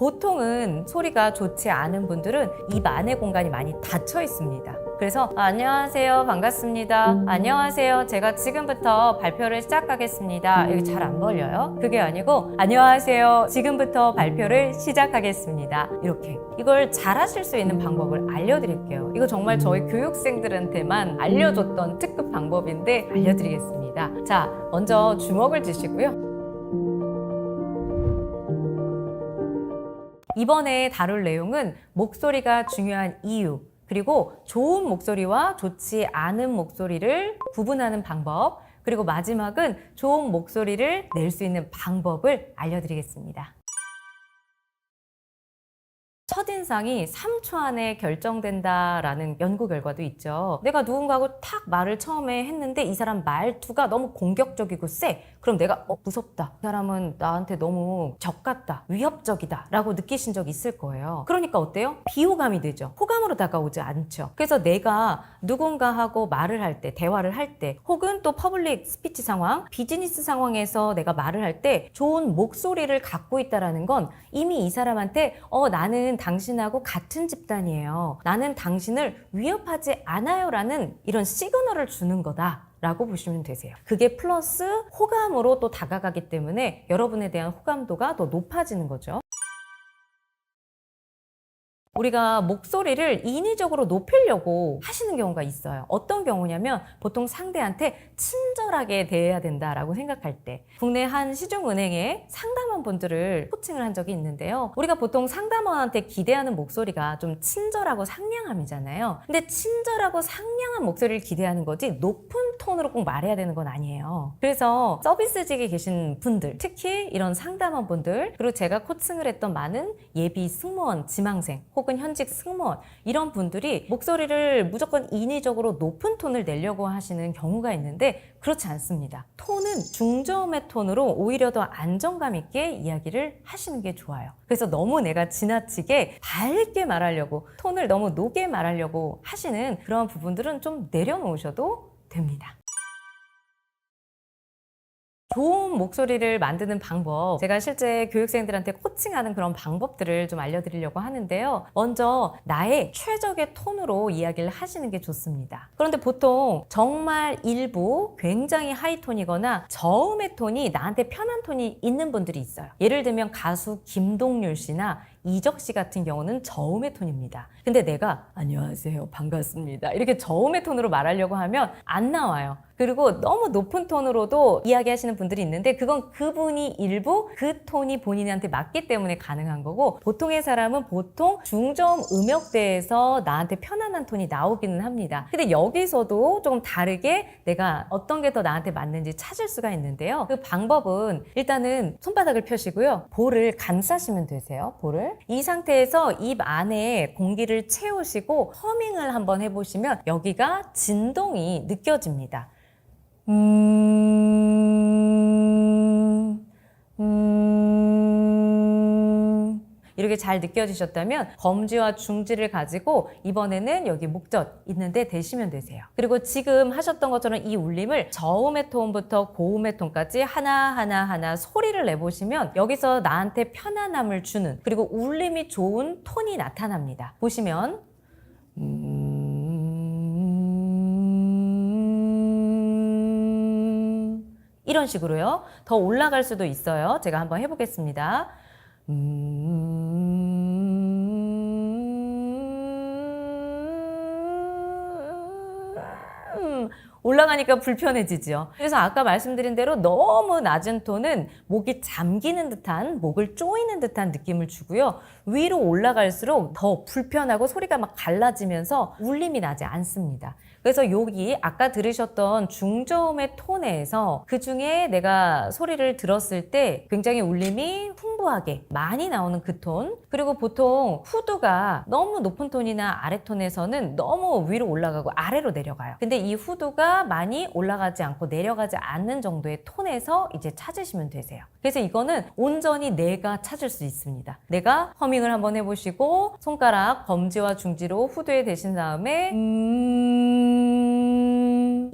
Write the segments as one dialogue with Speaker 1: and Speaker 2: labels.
Speaker 1: 보통은 소리가 좋지 않은 분들은 입 안의 공간이 많이 닫혀 있습니다. 그래서 안녕하세요, 반갑습니다. 안녕하세요, 제가 지금부터 발표를 시작하겠습니다. 이게 잘 안 걸려요? 그게 아니고 안녕하세요, 지금부터 발표를 시작하겠습니다. 이렇게 이걸 잘 하실 수 있는 방법을 알려드릴게요. 이거 정말 저희 교육생들한테만 알려줬던 특급 방법인데 알려드리겠습니다. 자, 먼저 주먹을 쥐시고요. 이번에 다룰 내용은 목소리가 중요한 이유, 그리고 좋은 목소리와 좋지 않은 목소리를 구분하는 방법, 그리고 마지막은 좋은 목소리를 낼 수 있는 방법을 알려드리겠습니다. 첫인상이 3초 안에 결정된다라는 연구 결과도 있죠. 내가 누군가하고 탁 말을 처음에 했는데 이 사람 말투가 너무 공격적이고 세. 그럼 내가 무섭다. 이 사람은 나한테 너무 적 같다. 위협적이다. 라고 느끼신 적 있을 거예요. 그러니까 어때요? 비호감이 되죠. 호감으로 다가오지 않죠. 그래서 내가 누군가하고 말을 할 때, 대화를 할 때, 혹은 또 퍼블릭 스피치 상황, 비즈니스 상황에서 내가 말을 할 때 좋은 목소리를 갖고 있다는 건 이미 이 사람한테 나는 당신하고 같은 집단이에요. 나는 당신을 위협하지 않아요 라는 이런 시그널을 주는 거다 라고 보시면 되세요. 그게 플러스 호감으로 또 다가가기 때문에 여러분에 대한 호감도가 더 높아지는 거죠. 우리가 목소리를 인위적으로 높이려고 하시는 경우가 있어요. 어떤 경우냐면 보통 상대한테 친절하게 대해야 된다라고 생각할 때, 국내 한 시중은행에 상담원분들을 코칭을 한 적이 있는데요. 우리가 보통 상담원한테 기대하는 목소리가 좀 친절하고 상냥함이잖아요. 근데 친절하고 상냥한 목소리를 기대하는 거지 높은 톤으로 꼭 말해야 되는 건 아니에요. 그래서 서비스직에 계신 분들, 특히 이런 상담원분들, 그리고 제가 코칭을 했던 많은 예비 승무원, 지망생, 혹은 현직 승무원, 이런 분들이 목소리를 무조건 인위적으로 높은 톤을 내려고 하시는 경우가 있는데 그렇지 않습니다. 톤은 중저음의 톤으로 오히려 더 안정감 있게 이야기를 하시는 게 좋아요. 그래서 너무 내가 지나치게 밝게 말하려고, 톤을 너무 높게 말하려고 하시는 그런 부분들은 좀 내려놓으셔도 됩니다. 좋은 목소리를 만드는 방법, 제가 실제 교육생들한테 코칭하는 그런 방법들을 좀 알려드리려고 하는데요. 먼저 나의 최적의 톤으로 이야기를 하시는 게 좋습니다. 그런데 보통 정말 일부 굉장히 하이톤이거나 저음의 톤이 나한테 편한 톤이 있는 분들이 있어요. 예를 들면 가수 김동률 씨나 이적 씨 같은 경우는 저음의 톤입니다. 근데 내가 안녕하세요, 반갑습니다, 이렇게 저음의 톤으로 말하려고 하면 안 나와요. 그리고 너무 높은 톤으로도 이야기하시는 분들이 있는데 그건 그분이 일부 그 톤이 본인한테 맞기 때문에 가능한 거고, 보통의 사람은 보통 중저음 음역대에서 나한테 편안한 톤이 나오기는 합니다. 근데 여기서도 조금 다르게 내가 어떤 게 더 나한테 맞는지 찾을 수가 있는데요. 그 방법은 일단은 손바닥을 펴시고요. 볼을 감싸시면 되세요. 볼을. 이 상태에서 입 안에 공기를 채우시고 허밍을 한번 해보시면 여기가 진동이 느껴집니다. 이렇게 잘 느껴지셨다면 검지와 중지를 가지고 이번에는 여기 목젖 있는데 대시면 되세요. 그리고 지금 하셨던 것처럼 이 울림을 저음의 톤부터 고음의 톤까지 하나하나 소리를 내보시면 여기서 나한테 편안함을 주는, 그리고 울림이 좋은 톤이 나타납니다. 보시면 이런 식으로요. 더 올라갈 수도 있어요. 제가 한번 해보겠습니다. 올라가니까 불편해지죠. 그래서 아까 말씀드린 대로 너무 낮은 톤은 목이 잠기는 듯한, 목을 조이는 듯한 느낌을 주고요. 위로 올라갈수록 더 불편하고 소리가 막 갈라지면서 울림이 나지 않습니다. 그래서 여기 아까 들으셨던 중저음의 톤에서 그 중에 내가 소리를 들었을 때 굉장히 울림이 풍부하게 많이 나오는 그 톤, 그리고 보통 후두가 너무 높은 톤이나 아래 톤에서는 너무 위로 올라가고 아래로 내려가요. 근데 이 후두가 많이 올라가지 않고 내려가지 않는 정도의 톤에서 이제 찾으시면 되세요. 그래서 이거는 온전히 내가 찾을 수 있습니다. 내가 허밍을 한번 해보시고 손가락 검지와 중지로 후두에 대신 다음에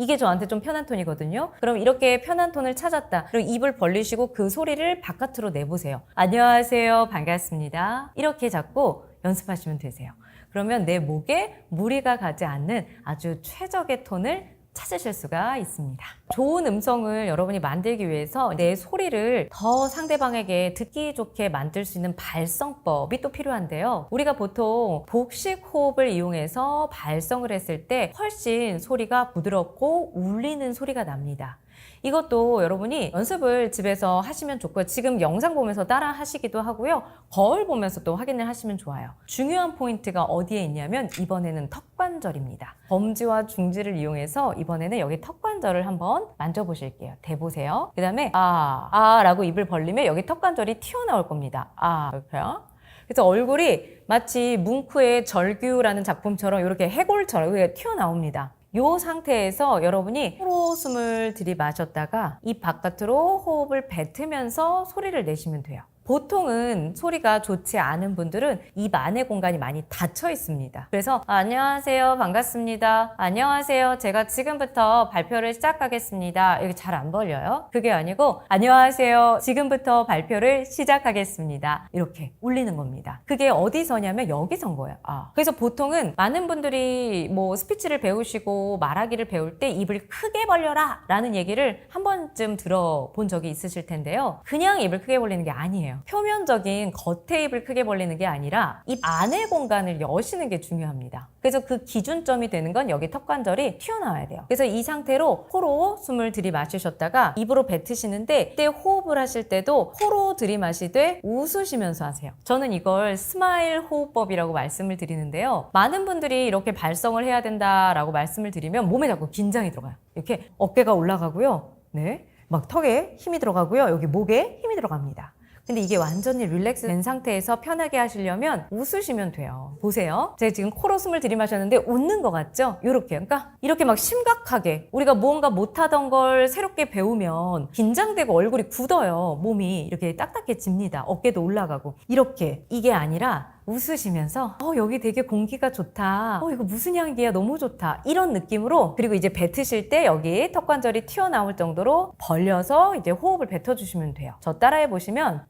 Speaker 1: 이게 저한테 좀 편한 톤이거든요. 그럼 이렇게 편한 톤을 찾았다. 그리고 입을 벌리시고 그 소리를 바깥으로 내보세요. 안녕하세요. 반갑습니다. 이렇게 잡고 연습하시면 되세요. 그러면 내 목에 무리가 가지 않는 아주 최적의 톤을 찾으실 수가 있습니다. 좋은 음성을 여러분이 만들기 위해서 내 소리를 더 상대방에게 듣기 좋게 만들 수 있는 발성법이 또 필요한데요. 우리가 보통 복식 호흡을 이용해서 발성을 했을 때 훨씬 소리가 부드럽고 울리는 소리가 납니다. 이것도 여러분이 연습을 집에서 하시면 좋고요. 지금 영상 보면서 따라 하시기도 하고요. 거울 보면서 또 확인을 하시면 좋아요. 중요한 포인트가 어디에 있냐면 이번에는 턱관절입니다. 검지와 중지를 이용해서 이번에는 여기 턱관절을 한번 만져보실게요. 대보세요. 그 다음에 라고 입을 벌리면 여기 턱관절이 튀어나올 겁니다. 이렇게요. 그래서 얼굴이 마치 뭉크의 절규라는 작품처럼 이렇게 해골처럼 이렇게 튀어나옵니다. 이 상태에서 여러분이 코로 숨을 들이마셨다가 입 바깥으로 호흡을 뱉으면서 소리를 내시면 돼요. 보통은 소리가 좋지 않은 분들은 입 안의 공간이 많이 닫혀 있습니다. 그래서 안녕하세요, 반갑습니다. 안녕하세요, 제가 지금부터 발표를 시작하겠습니다. 이게 잘 안 벌려요. 그게 아니고 안녕하세요, 지금부터 발표를 시작하겠습니다. 이렇게 울리는 겁니다. 그게 어디서냐면 여기서인 거예요. 그래서 보통은 많은 분들이 뭐 스피치를 배우시고 말하기를 배울 때 입을 크게 벌려라 라는 얘기를 한 번쯤 들어본 적이 있으실 텐데요. 그냥 입을 크게 벌리는 게 아니에요. 표면적인 겉에 입을 크게 벌리는 게 아니라 입 안의 공간을 여시는 게 중요합니다. 그래서 그 기준점이 되는 건 여기 턱관절이 튀어나와야 돼요. 그래서 이 상태로 코로 숨을 들이마시셨다가 입으로 뱉으시는데 그때 호흡을 하실 때도 코로 들이마시되 웃으시면서 하세요. 저는 이걸 스마일 호흡법이라고 말씀을 드리는데요. 많은 분들이 이렇게 발성을 해야 된다라고 말씀을 드리면 몸에 자꾸 긴장이 들어가요. 이렇게 어깨가 올라가고요. 네, 막 턱에 힘이 들어가고요. 여기 목에 힘이 들어갑니다. 근데 이게 완전히 릴렉스 된 상태에서 편하게 하시려면 웃으시면 돼요. 보세요. 제가 지금 코로 숨을 들이마셨는데 웃는 것 같죠? 이렇게. 그러니까 이렇게 막 심각하게 우리가 무언가 못하던 걸 새롭게 배우면 긴장되고 얼굴이 굳어요. 몸이 이렇게 딱딱해집니다. 어깨도 올라가고. 이렇게. 이게 아니라 웃으시면서 여기 되게 공기가 좋다. 이거 무슨 향기야? 너무 좋다. 이런 느낌으로 그리고 이제 뱉으실 때 여기 턱관절이 튀어나올 정도로 벌려서 이제 호흡을 뱉어주시면 돼요. 저 따라해 보시면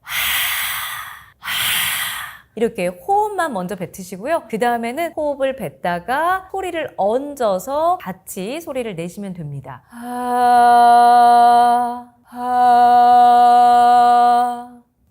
Speaker 1: 이렇게 호흡만 먼저 뱉으시고요. 그 다음에는 호흡을 뱉다가 소리를 얹어서 같이 소리를 내시면 됩니다.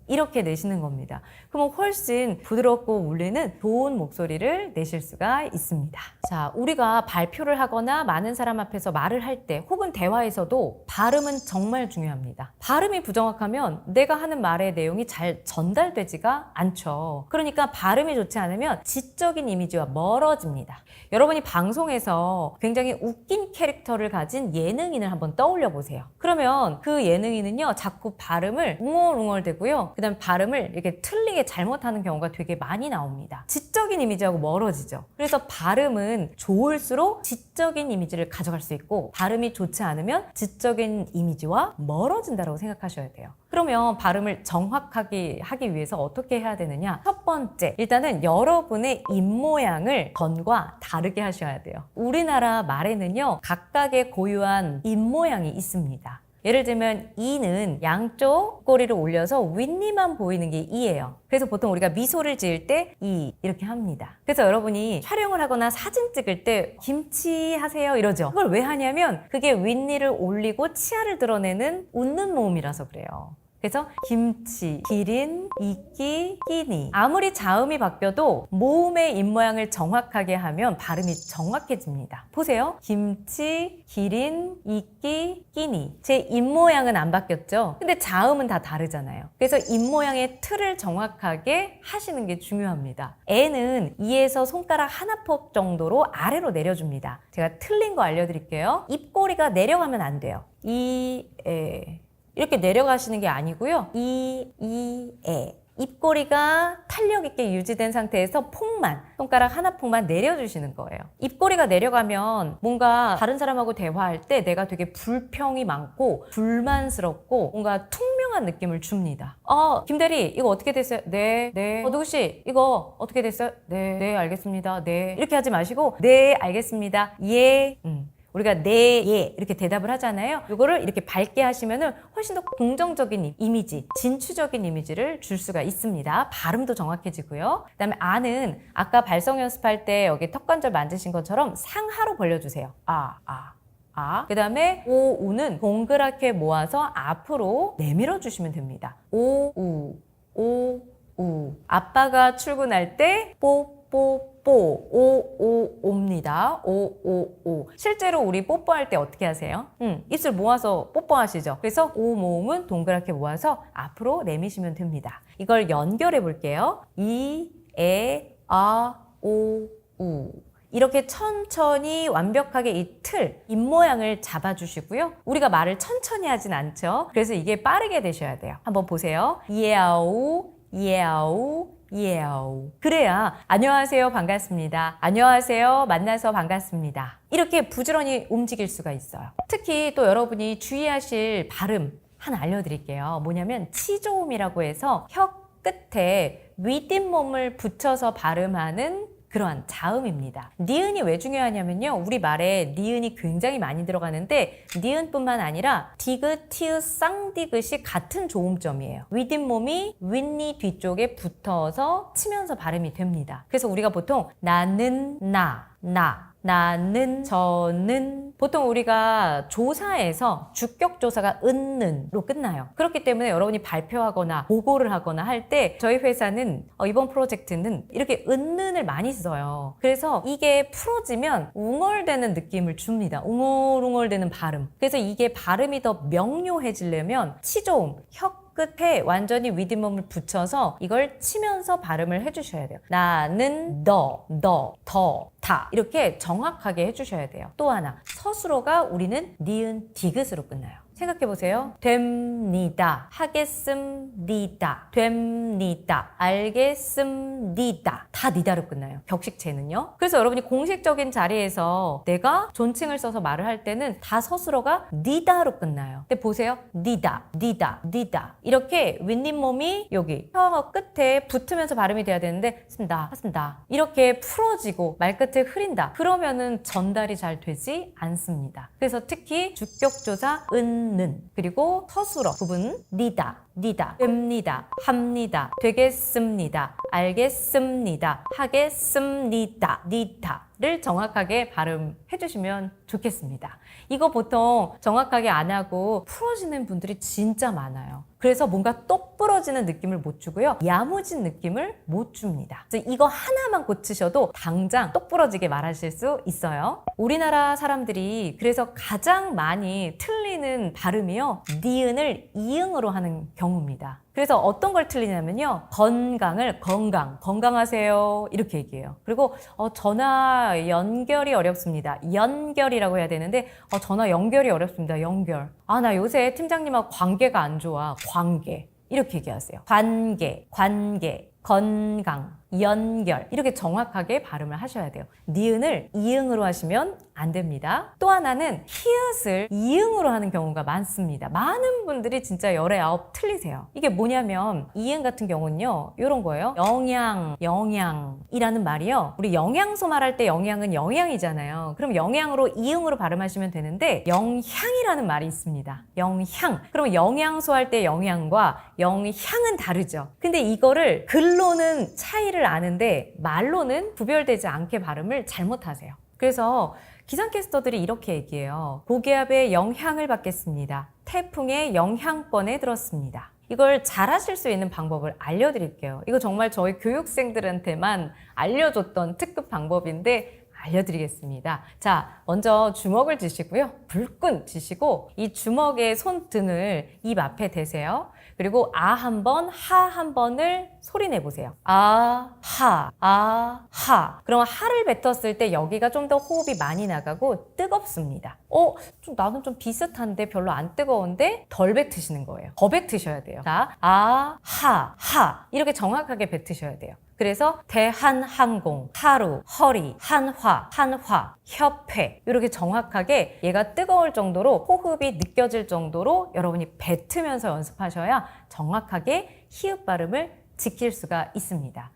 Speaker 1: 이렇게 내시는 겁니다. 그럼 훨씬 부드럽고 울리는 좋은 목소리를 내실 수가 있습니다. 자, 우리가 발표를 하거나 많은 사람 앞에서 말을 할 때 혹은 대화에서도 발음은 정말 중요합니다. 발음이 부정확하면 내가 하는 말의 내용이 잘 전달되지가 않죠. 그러니까 발음이 좋지 않으면 지적인 이미지와 멀어집니다. 여러분이 방송에서 굉장히 웃긴 캐릭터를 가진 예능인을 한번 떠올려 보세요. 그러면 그 예능인은요, 자꾸 발음을 웅얼웅얼대고요. 그 다음에 발음을 이렇게 틀리게 잘못하는 경우가 되게 많이 나옵니다. 지적인 이미지하고 멀어지죠. 그래서 발음은 좋을수록 지적인 이미지를 가져갈 수 있고 발음이 좋지 않으면 지적인 이미지와 멀어진다고 생각하셔야 돼요. 그러면 발음을 정확하게 하기 위해서 어떻게 해야 되느냐? 첫 번째, 일단은 여러분의 입모양을 전과 다르게 하셔야 돼요. 우리나라 말에는요, 각각의 고유한 입모양이 있습니다. 예를 들면 이는 양쪽 꼬리를 올려서 윗니만 보이는 게 이예요. 그래서 보통 우리가 미소를 지을 때 이 이렇게 합니다. 그래서 여러분이 촬영을 하거나 사진 찍을 때 김치 하세요 이러죠. 그걸 왜 하냐면 그게 윗니를 올리고 치아를 드러내는 웃는 모음이라서 그래요. 그래서 김치, 기린, 이끼, 끼니. 아무리 자음이 바뀌어도 모음의 입모양을 정확하게 하면 발음이 정확해집니다. 보세요. 김치, 기린, 이끼, 끼니. 제 입모양은 안 바뀌었죠? 근데 자음은 다 다르잖아요. 그래서 입모양의 틀을 정확하게 하시는 게 중요합니다. 애는 이에서 손가락 하나 폭 정도로 아래로 내려줍니다. 제가 틀린 거 알려드릴게요. 입꼬리가 내려가면 안 돼요. 이렇게 내려가시는 게 아니고요. 에. 입꼬리가 탄력 있게 유지된 상태에서 폭만, 손가락 하나 폭만 내려주시는 거예요. 입꼬리가 내려가면 뭔가 다른 사람하고 대화할 때 내가 되게 불평이 많고 불만스럽고 뭔가 퉁명한 느낌을 줍니다. 김대리 이거 어떻게 됐어요? 네. 누구씨 이거 어떻게 됐어요? 네, 알겠습니다. 네. 이렇게 하지 마시고 네, 알겠습니다. 예. 우리가 네, 예 이렇게 대답을 하잖아요. 이거를 이렇게 밝게 하시면은 훨씬 더 긍정적인 이미지, 진취적인 이미지를 줄 수가 있습니다. 발음도 정확해지고요. 그다음에 아는 아까 발성 연습할 때 여기 턱관절 만드신 것처럼 상하로 벌려주세요. 그 다음에 오, 우는 동그랗게 모아서 앞으로 내밀어 주시면 됩니다. 오, 우. 아빠가 출근할 때 옵니다. 오. 실제로 우리 뽀뽀할 때 어떻게 하세요? 입술 모아서 뽀뽀하시죠? 그래서 오 모음은 동그랗게 모아서 앞으로 내미시면 됩니다. 이걸 연결해 볼게요. 이, 에, 아, 오, 우. 이렇게 천천히 완벽하게 이 틀, 입모양을 잡아주시고요. 우리가 말을 천천히 하진 않죠. 그래서 이게 빠르게 되셔야 돼요. 한번 보세요. 예아우. 그래야 안녕하세요, 반갑습니다. 안녕하세요, 만나서 반갑습니다. 이렇게 부지런히 움직일 수가 있어요. 특히 또 여러분이 주의하실 발음 하나 알려드릴게요. 뭐냐면 치조음이라고 해서 혀 끝에 윗잇몸을 붙여서 발음하는 그러한 자음입니다. 니은이 왜 중요하냐면요. 우리 말에 니은이 굉장히 많이 들어가는데 니은뿐만 아니라 디귿, 티읕, 쌍디귿이 같은 조음점이에요. 윗잇몸이 윗니 뒤쪽에 붙어서 치면서 발음이 됩니다. 그래서 우리가 보통 나는 나는 저는 보통 우리가 조사에서 주격조사가 은는로 끝나요. 그렇기 때문에 여러분이 발표하거나 보고를 하거나 할 때 저희 회사는 이번 프로젝트는 이렇게 은는을 많이 써요. 그래서 이게 풀어지면 웅얼대는 느낌을 줍니다. 웅얼웅얼대는 발음. 그래서 이게 발음이 더 명료해지려면 치조음, 혀 끝에 완전히 윗잇몸을 붙여서 이걸 치면서 발음을 해주셔야 돼요. 나는 더, 다 이렇게 정확하게 해주셔야 돼요. 또 하나, 서술어가 우리는 니은, 디귿으로 끝나요. 생각해보세요. 됩니다. 하겠습니다. 됩니다. 알겠습니다. 다 니다로 끝나요. 격식체는요. 그래서 여러분이 공식적인 자리에서 내가 존칭을 써서 말을 할 때는 다 서술어가 니다로 끝나요. 근데 보세요. 니다. 이렇게 윗잇몸이 여기 혀 끝에 붙으면서 발음이 돼야 되는데 습니다. 이렇게 풀어지고 말끝을 흐린다. 그러면은 전달이 잘 되지 않습니다. 그래서 특히 주격조사 는 그리고 서술어 부분 니다, 됩니다, 합니다, 되겠습니다, 알겠습니다, 하겠습니다, 니다를 정확하게 발음해 주시면 좋겠습니다. 이거 보통 정확하게 안 하고 풀어지는 분들이 진짜 많아요. 그래서 뭔가 똑 부러지는 느낌을 못 주고요. 야무진 느낌을 못 줍니다. 그래서 이거 하나만 고치셔도 당장 똑 부러지게 말하실 수 있어요. 우리나라 사람들이 그래서 가장 많이 틀리는 발음이요. 니은을 이응으로 하는 경우입니다. 그래서 어떤 걸 틀리냐면요. 건강을 건강하세요 이렇게 얘기해요. 그리고 전화 연결이 어렵습니다. 연결이라고 해야 되는데 전화 연결이 어렵습니다. 연결. 나 요새 팀장님하고 관계가 안 좋아. 관계 이렇게 얘기하세요. 관계, 건강, 연결 이렇게 정확하게 발음을 하셔야 돼요. 니은을 이응으로 하시면 안 됩니다. 또 하나는 히읗을 이응으로 하는 경우가 많습니다. 많은 분들이 진짜 열에 아홉 틀리세요. 이게 뭐냐면 이응 같은 경우는요. 이런 거예요. 영양이라는 말이요. 우리 영양소 말할 때 영양은 영양이잖아요. 그럼 영양으로 이응으로 발음하시면 되는데 영향이라는 말이 있습니다. 영향. 그럼 영양소 할 때 영양과 영향은 다르죠. 근데 이거를 글로는 차이를 아는데 말로는 구별되지 않게 발음을 잘못하세요. 그래서 기상캐스터들이 이렇게 얘기해요. 고기압의 영향을 받겠습니다. 태풍의 영향권에 들었습니다. 이걸 잘하실 수 있는 방법을 알려드릴게요. 이거 정말 저희 교육생들한테만 알려줬던 특급 방법인데 알려드리겠습니다. 자, 먼저 주먹을 쥐시고요. 불끈 쥐시고 이 주먹의 손등을 입 앞에 대세요. 그리고 아 한 번, 하 한 번을 소리 내보세요. 아, 하. 그럼 하를 뱉었을 때 여기가 좀 더 호흡이 많이 나가고 뜨겁습니다. 나는 좀 비슷한데 별로 안 뜨거운데 덜 뱉으시는 거예요. 더 뱉으셔야 돼요. 자, 아, 하. 이렇게 정확하게 뱉으셔야 돼요. 그래서 대한항공, 하루, 허리, 한화, 협회 이렇게 정확하게 얘가 뜨거울 정도로 호흡이 느껴질 정도로 여러분이 뱉으면서 연습하셔야 정확하게 히읗 발음을 지킬 수가 있습니다.